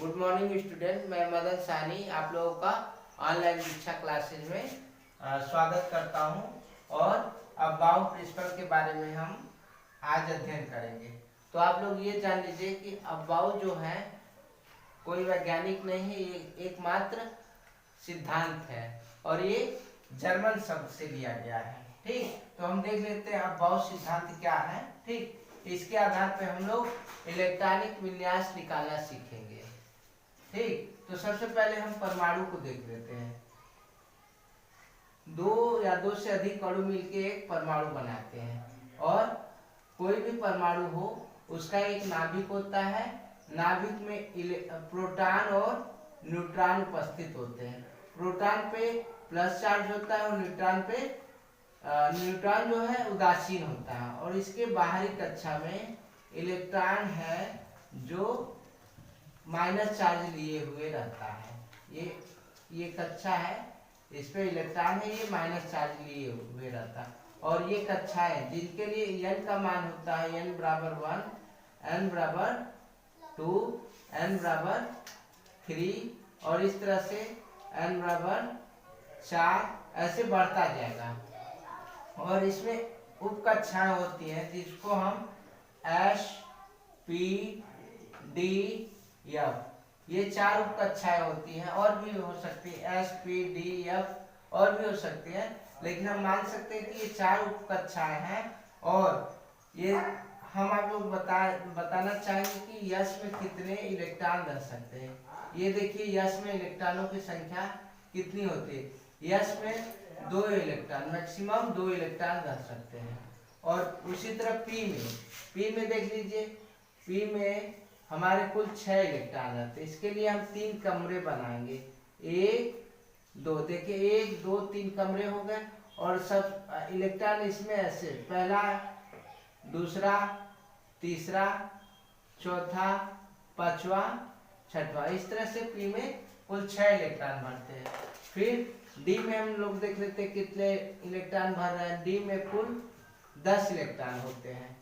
Good morning student, मैं मदन सानी आप लोगों का ऑनलाइन दीक्षा क्लासेज में स्वागत करता हूं। और अब बाउ प्रिंसिपल के बारे में हम आज अध्ययन करेंगे। तो आप लोग ये जान लीजिए कि अब बाउ जो है कोई वैज्ञानिक नहीं है, ये एकमात्र सिद्धांत है और ये जर्मन शब्द से लिया गया है। ठीक, तो हम देख लेते हैं अब बाउ सिद्धांत क्या है। ठीक, इसके आधार पे हम लोग इलेक्ट्रॉनिक विन्यास निकालना सीखेंगे। ठीक, तो सबसे पहले हम परमाणु को देख लेते हैं। दो या दो से अधिक अणु मिलके एक परमाणु बनाते हैं और कोई भी परमाणु हो उसका एक नाभिक होता है। नाभिक में प्रोटॉन और न्यूट्रॉन उपस्थित होते हैं। प्रोटॉन पे प्लस चार्ज होता है और न्यूट्रॉन जो है उदासीन होता है। और इसके बाहरी कक्षा में इलेक्ट्रॉन है जो माइनस चार्ज लिए हुए रहता है। ये कक्षा है, इस पे इलेक्ट्रॉन है, ये माइनस चार्ज लिए हुए रहता है। और ये कक्षा है जिनके लिए n का मान होता है n बराबर 1, n बराबर 2, n बराबर 3 और इस तरह से n बराबर 4 ऐसे बढ़ता जाएगा। और इसमें उप कक्षाएं होती हैं जिसको हम S, P, D, F, ये चार उप कक्षाएं होती हैं। और भी हो सकती है S, P, D, F और भी हो सकती है, लेकिन हम मान सकते हैं कि ये चार उप कक्षाएं हैं। और ये हम आप लोग बताना चाहेंगे कि यश में कितने इलेक्ट्रॉन रह सकते हैं। ये देखिए यश में इलेक्ट्रॉनों की संख्या कितनी होती है। यश में 2 इलेक्ट्रॉन, मैक्सिमम 2 इलेक्ट्रॉन रह सकते हैं। और उसी तरह पी में देख लीजिए, पी में हमारे कुल 6 इलेक्ट्रॉन रहते हैं। इसके लिए हम 3 कमरे बनाएंगे, 1 2, देखिए 1 2 3 कमरे हो गए। और सब इलेक्ट्रॉन इसमें ऐसे पहला, दूसरा, तीसरा, चौथा, पांचवा, छठवां, इस तरह से पी में कुल 6 इलेक्ट्रॉन भरते हैं। फिर डी में हम लोग देख लेते हैं कितने इलेक्ट्रॉन भर रहे हैं। डी में कुल 10 इलेक्ट्रॉन होते हैं।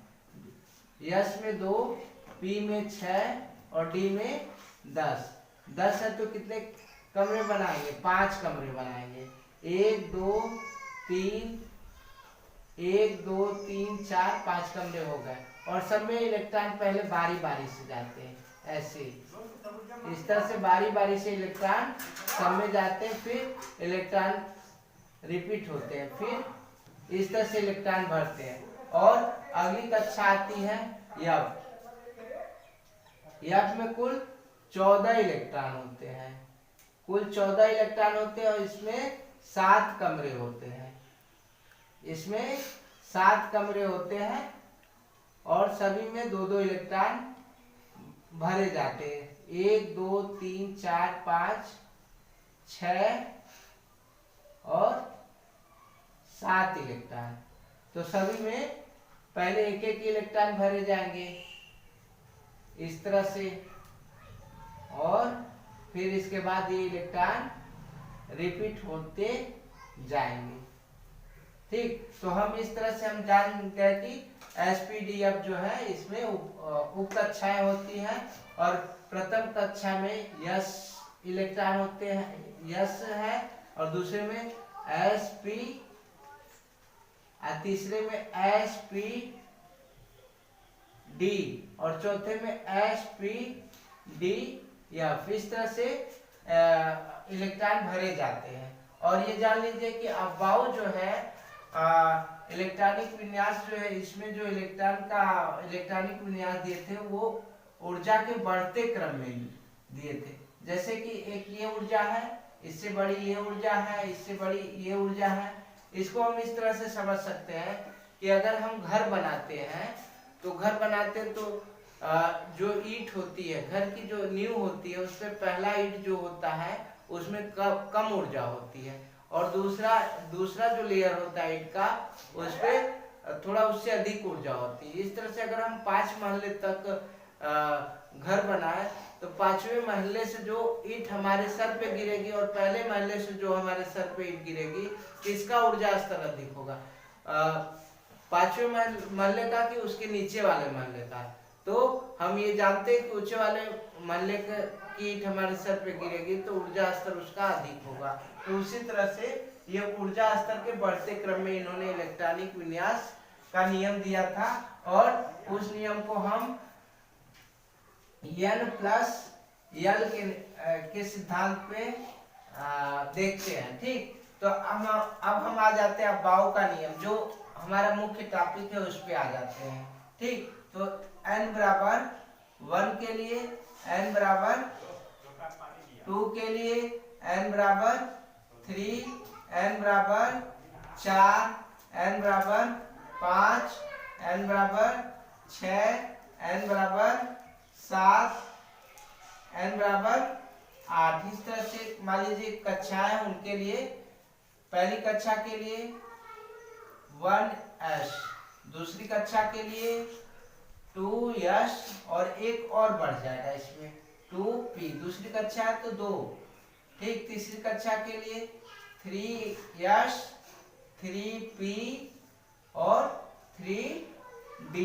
यस में 2, पी में 6 और डी में 10 है। तो कितने कमरे बनाएंगे? 5 कमरे बनाएंगे। 1 2 3 4 5 कमरे हो गए। और सब में इलेक्ट्रॉन पहले बारी बारी से जाते हैं, ऐसे इस तरह से बारी बारी से इलेक्ट्रॉन सब में जाते हैं। फिर इलेक्ट्रॉन रिपीट होते हैं, फिर इस तरह से इलेक्ट्रॉन भरते हैं। और अगली कक्षा आती है यफ। यफ में कुल 14 इलेक्ट्रॉन होते हैं। कुल 14 इलेक्ट्रॉन होते हैं और इसमें 7 कमरे होते हैं। इसमें 7 कमरे होते हैं और सभी में 2 इलेक्ट्रॉन भरे जाते हैं। 1 2 3 4 5 6 और 7 इलेक्ट्रॉन। तो सभी में पहले एक इलेक्ट्रॉन भरे जाएंगे इस तरह से, और फिर इसके बाद ये इलेक्ट्रॉन रिपीट होते जाएंगे। ठीक, तो हम इस तरह से हम जान गए कि एसपीडीएफ जो है इसमें उप कक्षाएं होती हैं। और प्रथम कक्षा में यस इलेक्ट्रॉन होते हैं, यस है, और दूसरे में एसपी, तीसरे में एसपी डी और चौथे में एसपी डी एफ। इस तरह से इलेक्ट्रॉन भरे जाते हैं। और ये जान लीजिए कि अफवाह जो है इलेक्ट्रॉनिक विन्यास जो है, इसमें जो इलेक्ट्रॉनिक विन्यास दिए थे वो ऊर्जा के बढ़ते क्रम में दिए थे। जैसे कि एक ये ऊर्जा है, इससे बड़ी ये ऊर्जा है, इससे बड़ी ये ऊर्जा है। इसको हम इस तरह से समझ सकते हैं कि अगर हम घर बनाते हैं तो जो ईंट होती है, घर की जो नींव होती है, उसमें पहला ईंट जो होता है उसमें कम ऊर्जा होती है। और दूसरा जो लेयर होता है ईंट का, उस पे थोड़ा उससे अधिक ऊर्जा होती है। इस तरह से अगर हम 5 महले तक घर बनाए तो 5वें महले से जो ईंट हमारे सर पे गिरेगी और पहले महले से जो हमारे सर पे ईंट गिरेगी, किसका ऊर्जा स्तर अधिक होगा? 5वें महले का कि उसके नीचे वाले महले का? तो हम ये जानते हैं कि ऊंचे वाले मोहल्ले की ईंट हमारे सर पे गिरेगी तो ऊर्जा स्तर उसका अधिक होगा। तो उसी तरह से ये ऊर्जा स्तर के बढ़ते क्रम में इन्होंने इलेक्ट्रॉनिक विन्यास का नियम दिया था और उस नियम को हम N प्लस L के सिद्धांत पे देखते हैं। ठीक, तो अब हम आ जाते हैं अबाव का नियम, जो हमारा मुख्य टॉपिक है, उस पे आ जाते हैं। ठीक, तो n बराबर 1 के लिए, n बराबर 2 के लिए, n बराबर 3, n बराबर 4, n बराबर 5, n बराबर 6, n बराबर 7, n बराबर 8। इस तरह से मान लीजिए कक्षा है, उनके लिए पहली कक्षा के लिए 1s, दूसरी कक्षा के लिए 2s और एक और बढ़ जाएगा इसमें 2p, दूसरी कक्षा है तो 2। ठीक, तीसरी कक्षा के लिए 3s, 3p और 3d।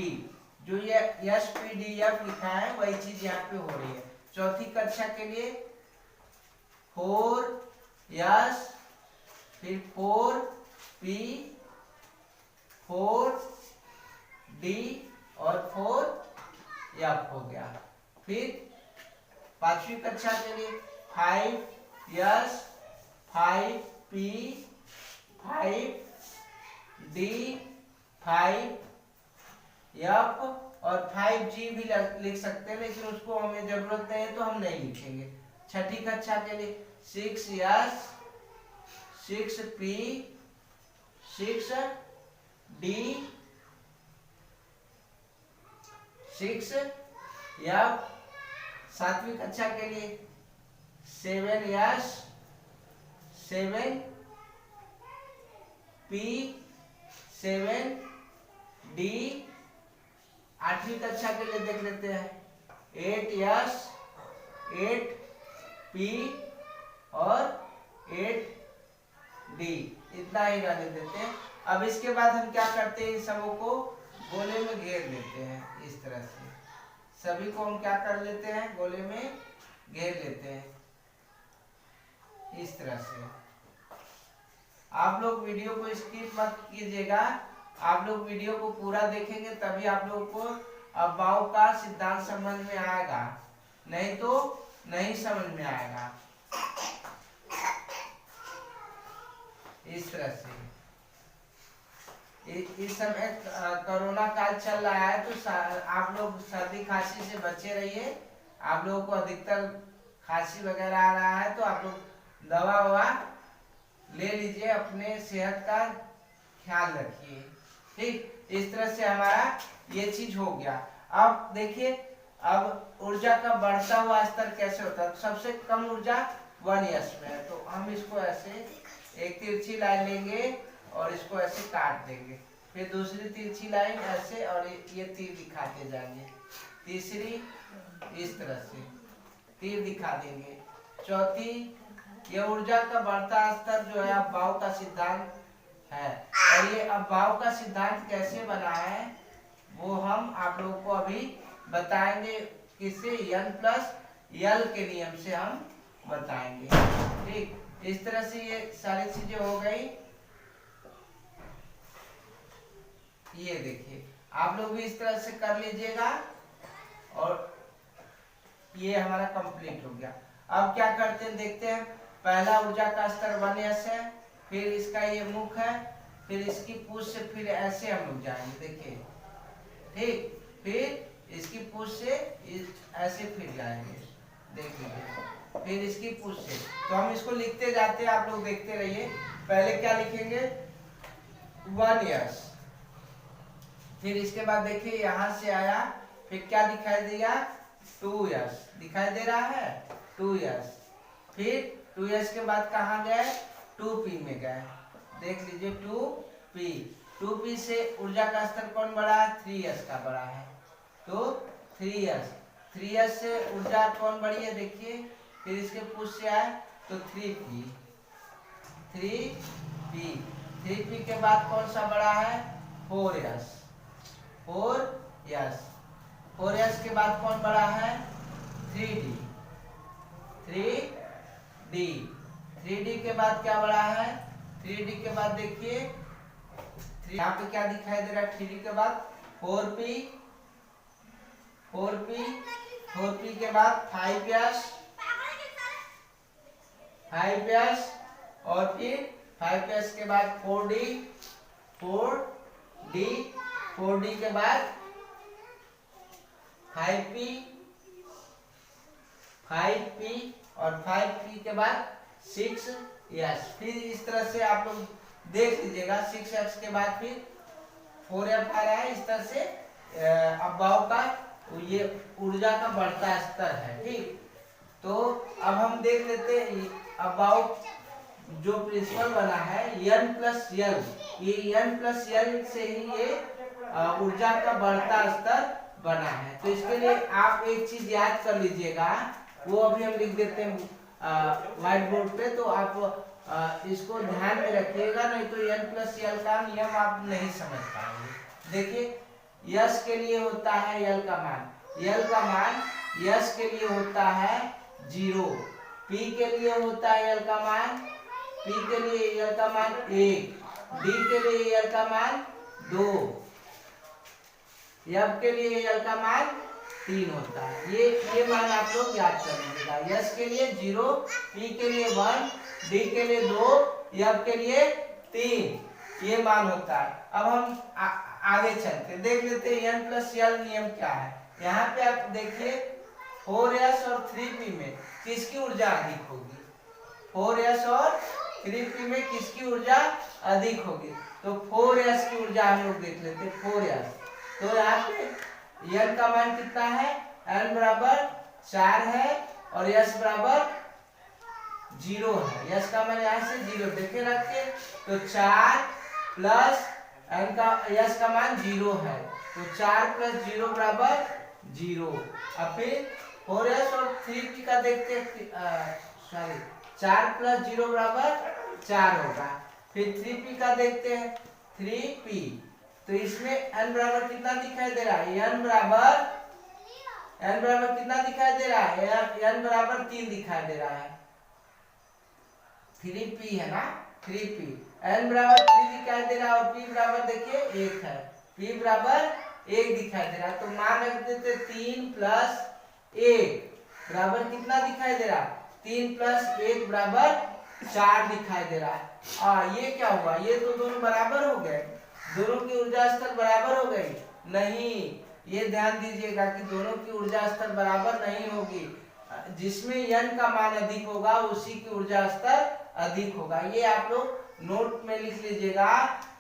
जो ये SPDF लिखा है वही चीज यहाँ पे हो रही है। चौथी कक्षा के लिए 4s, फिर 4p, 4d और 4f हो गया। फिर पांचवी कक्षा के लिए 5s, 5p, 5d, 5f और 5g भी लिख सकते हैं, लेकिन उसको हमें जरूरत नहीं है तो हम नहीं लिखेंगे। छठी कक्षा के लिए 6s, 6p, 6d, 6f। सातवीं कक्षा के लिए 7s, 7p, 7d। आठवीं कक्षा के लिए देख लेते हैं 8s, 8p और 8d। इतना ही रहने देते हैं। अब इसके बाद हम क्या करते हैं, इन सबों को गोले में घेर लेते हैं। इस तरह से सभी को हम क्या कर लेते हैं, गोले में घेर लेते हैं इस तरह से। आप लोग वीडियो को स्किप मत कीजिएगा, आप लोग वीडियो को पूरा देखेंगे तभी आप लोगों को अबाव का सिद्धांत समझ में आएगा, नहीं तो नहीं समझ में आएगा। इस तरह से इस समय कोरोना काल चल रहा है तो आप लोग सर्दी खांसी से बचे रहिए। आप लोगों को अधिकतर खांसी वगैरह आ रहा है तो आप लोग दवा ववा ले लीजिए, अपने सेहत का ख्याल रखिए। ठीक, इस तरह से हमारा ये चीज हो गया। अब देखिए, अब ऊर्जा का बढ़ता हुआ स्तर कैसे होता है। तो सबसे कम ऊर्जा 1s में है, तो हम इसको ऐसे एक तिरछी लाइन लेंगे और इसको ऐसे काट देंगे, फिर दूसरी तिरछी लाइन ऐसे और ये तीर दिखाते जाएंगे, तीसरी इस तरह से तीर दिखा देंगे, चौथी। ये ऊर्जा का बढ़ता स्तर जो है अबाव का सिद्धांत है। और ये अबाव का सिद्धांत कैसे बना है वो हम आप लोगों को अभी बताएंगे। किससे? N प्लस L के नियम से हम बताएंगे। ठीक, इस तरह से ये सारी चीजें हो गई। ये देखिए, आप लोग भी इस तरह से कर लीजिएगा और ये हमारा कंप्लीट हो गया। अब क्या करते हैं देखते हैं। पहला ऊर्जा का स्तर 1s है, फिर इसका ये मुख है, फिर इसकी पूंछ से फिर ऐसे हम लोग जाएंगे, देखिए। ठीक, फिर इसकी पूंछ से ऐसे फिर जाएंगे, देख लीजिए, फिर इसकी पूंछ से। तो हम इसको लिखते जाते हैं, आप लोग देखते रहिए। पहले क्या लिखेंगे? 1s, फिर इसके बाद देखिए यहां से आया, फिर क्या दिखाई देगा? 2s दिखाई दे रहा है, 2s। फिर 2s के बाद कहाँ गए? 2p में गए, देख लीजिए 2p। 2p से ऊर्जा का स्तर कौन बढ़ा है? 3s का बढ़ा है, तो 3s से ऊर्जा कौन बढ़ी है देखिए, फिर इसके पूछ से आए तो 3p। 3p के बाद कौन सा बढ़ा है? 4s। 4s के बाद कौन बड़ा है? 3d। 3d के बाद क्या बड़ा है? 3d के बाद देखिए यहाँ पे क्या दिखाई दे रहा है? 3d के बाद 4p के बाद 5s और फिर 5s के बाद 4d के बाद 5p और 5p के बाद 6s। फिर इस तरह से आप लोग देख लीजिएगा। 6s के बाद फिर 4f आ रहा है। इस तरह से अब्बाव का ये ऊर्जा का बढ़ता स्तर है। ठीक, तो अब हम देख लेते हैं अब्बाव जो प्रिंसिपल बना है n+l। ये n+l से ही ये ऊर्जा का बढ़ता स्तर बना है। तो इसके लिए आप एक चीज याद कर लीजिएगा, वो अभी हम लिख देते हैं व्हाइट बोर्ड पे, तो आप इसको ध्यान में रखिएगा, नहीं तो n+l का नियम आप नहीं समझ पाएंगे। देखिए यस के लिए होता है l का मान यस के लिए होता है 0, p के लिए होता है l का मान 1, d के लिए l का मान 2, f के लिए l का मान 3 होता है। ये मान आप लोग याद कर लीजिएगा। यस के लिए 0, p के लिए 1, d के लिए 2, f के लिए 3, ये मान होता है। अब हम आगे चलते देख लेते हैं n+l नियम क्या है। यहाँ पे आप देखिए 4s और 3p में किसकी ऊर्जा अधिक होगी? 4s और 3p में किसकी ऊर्जा अधिक होगी? तो 4s की ऊर्जा हम लोग देख लेते हैं। 4s, तो यहाँ पे n का मान कितना है? n बराबर 4 है और s बराबर 0 है। s का मान यहाँ से 0 देखे रखिए, तो 4 प्लस n का s का मान 0 है, तो 4 + 0 बराबर 0। अब फिर 4s और 3p का देखते हैं, 4 + 0 बराबर 4 होगा। फिर 3p का देखते हैं, 3p, तो इसमें n बराबर कितना दिखाई दे रहा है? n बराबर कितना दिखाई दे रहा है? n बराबर 3 दिखाई दे रहा है। 3p है ना, 3p, n बराबर 3 दिखाई दे रहा है और p बराबर देखिए 1 है। p बराबर 1 दिखाई दे रहा है, तो मान रख देते 3 + 1 बराबर कितना दिखाई दे रहा है? 3 + 1 बराबर 4 दिखाई दे रहा है। ये क्या हुआ? ये तो दोनों बराबर हो गए, दोनों की ऊर्जा स्तर बराबर हो गई? नहीं, ये ध्यान दीजिएगा कि दोनों की ऊर्जा स्तर बराबर नहीं होगी। जिसमें n का मान अधिक होगा उसी की ऊर्जा स्तर अधिक होगा। ये आप लोग नोट में लिख लीजिएगा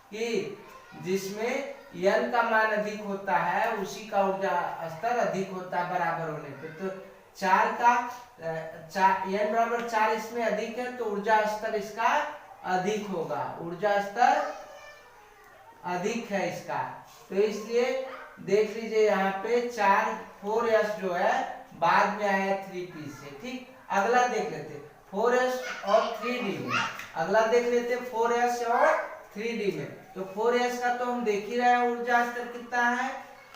कि जिसमें n का मान अधिक होता है उसी का ऊर्जा स्तर अधिक होता है बराबर होने पे। तो 4 का n बराबर 4 इसमें अधिक है, तो ऊर्जा स्तर इसका अधिक होगा, ऊर्जा स्तर अधिक है इसका। तो इसलिए देख लीजिए यहाँ पे 4s जो है बाद में आया 3p से। ठीक, अगला देख लेते 4s और 3d में। अगला देख लेते 4s और 3d में। तो 4s का तो हम देख ही रहे हैं ऊर्जा स्तर कितना है?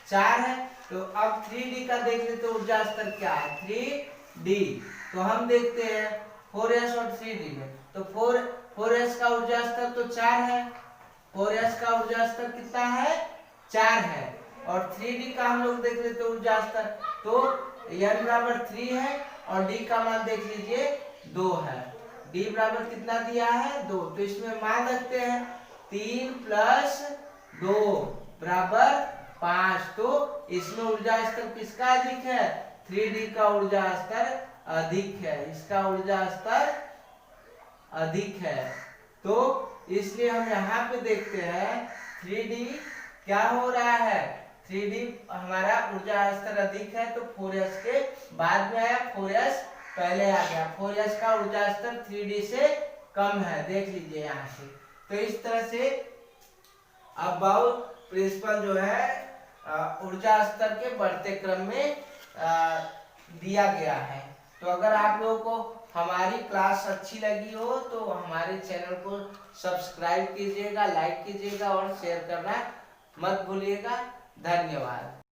4 है। तो अब 3d का देख लेते ऊर्जा स्तर क्या है? 3d। तो हम देखते हैं 4s और 3d में, तो 4s का ऊर्जा स्तर तो 4 है, 4s का ऊर्जा स्तर कितना है? 4 है। और 3d का हम लोग देख लेते ऊर्जा स्तर, तो n बराबर 3 है और d का मान देख लीजिए 2 है। d बराबर कितना दिया है? 2। तो इसमें मान रखते हैं 3 + 2 बराबर 5। तो इसमें ऊर्जा स्तर किसका अधिक है? 3d का ऊर्जा स्तर अधिक है, इसका ऊर्जा स्तर अधिक है। तो इसलिए हम यहाँ पे देखते हैं 3d क्या हो रहा है? 3d हमारा ऊर्जा स्तर अधिक है, तो 4s के बाद में आया, 4s पहले आ गया। 4s का ऊर्जा स्तर 3d से कम है, देख लीजिए यहाँ से। तो इस तरह से अब्बाव प्रिंसिपल जो है ऊर्जा स्तर के बढ़ते क्रम में दिया गया है। तो अगर आप लोगों को हमारी क्लास अच्छी लगी हो तो हमारे चैनल को सब्सक्राइब कीजिएगा, लाइक कीजिएगा और शेयर करना मत भूलिएगा। धन्यवाद।